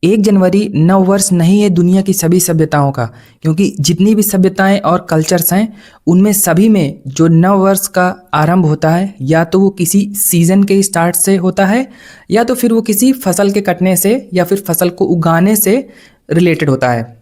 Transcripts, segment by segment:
1 जनवरी नव वर्ष नहीं है दुनिया की सभी सभ्यताओं का, क्योंकि जितनी भी सभ्यताएं और कल्चर्स हैं उनमें सभी में जो नव वर्ष का आरंभ होता है या तो वो किसी सीजन के स्टार्ट से होता है या तो फिर वो किसी फसल के कटने से या फिर फसल को उगाने से रिलेटेड होता है।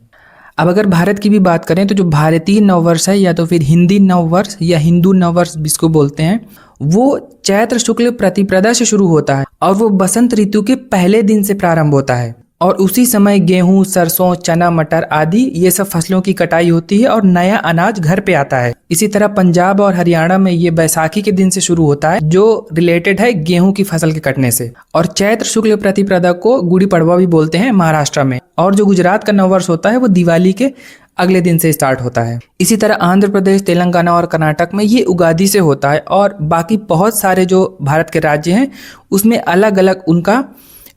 अब अगर भारत की भी बात करें तो जो भारतीय नववर्ष है या तो फिर हिंदी नववर्ष या हिंदू नववर्ष जिसको बोलते हैं, वो चैत्र शुक्ल प्रतिपदा से शुरू होता है और वो बसंत ऋतु के पहले दिन से प्रारंभ होता है और उसी समय गेहूं, सरसों, चना, मटर आदि ये सब फसलों की कटाई होती है और नया अनाज घर पे आता है। इसी तरह पंजाब और हरियाणा में ये बैसाखी के दिन से शुरू होता है जो रिलेटेड है गेहूं की फसल के कटने से। और चैत्र शुक्ल प्रतिपदा को गुड़ी पड़वा भी बोलते हैं महाराष्ट्र में। और जो गुजरात का नववर्ष होता है वो दिवाली के अगले दिन से स्टार्ट होता है। इसी तरह आंध्र प्रदेश, तेलंगाना और कर्नाटक में ये उगादी से होता है और बाकी बहुत सारे जो भारत के राज्य हैं उसमें अलग अलग उनका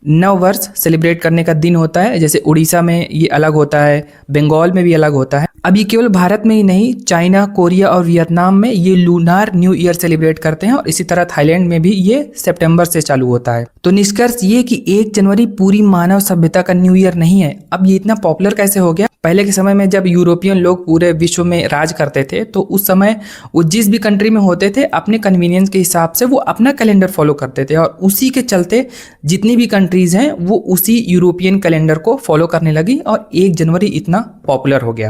नव वर्ष सेलिब्रेट करने का दिन होता है। जैसे उड़ीसा में ये अलग होता है, बंगाल में भी अलग होता है। अब ये केवल भारत में ही नहीं, चाइना, कोरिया और वियतनाम में ये लूनार न्यू ईयर सेलिब्रेट करते हैं और इसी तरह थाईलैंड में भी ये सितंबर से चालू होता है। तो निष्कर्ष ये कि 1 जनवरी पूरी मानव सभ्यता का न्यू ईयर नहीं है। अब ये इतना पॉपुलर कैसे हो गया? पहले के समय में जब यूरोपियन लोग पूरे विश्व में राज करते थे तो उस समय वो जिस भी कंट्री में होते थे अपने कन्वीनियंस के हिसाब से वो अपना कैलेंडर फॉलो करते थे और उसी के चलते जितनी भी कंट्रीज हैं वो उसी यूरोपियन कैलेंडर को फॉलो करने लगी और 1 जनवरी इतना पॉपुलर हो गया।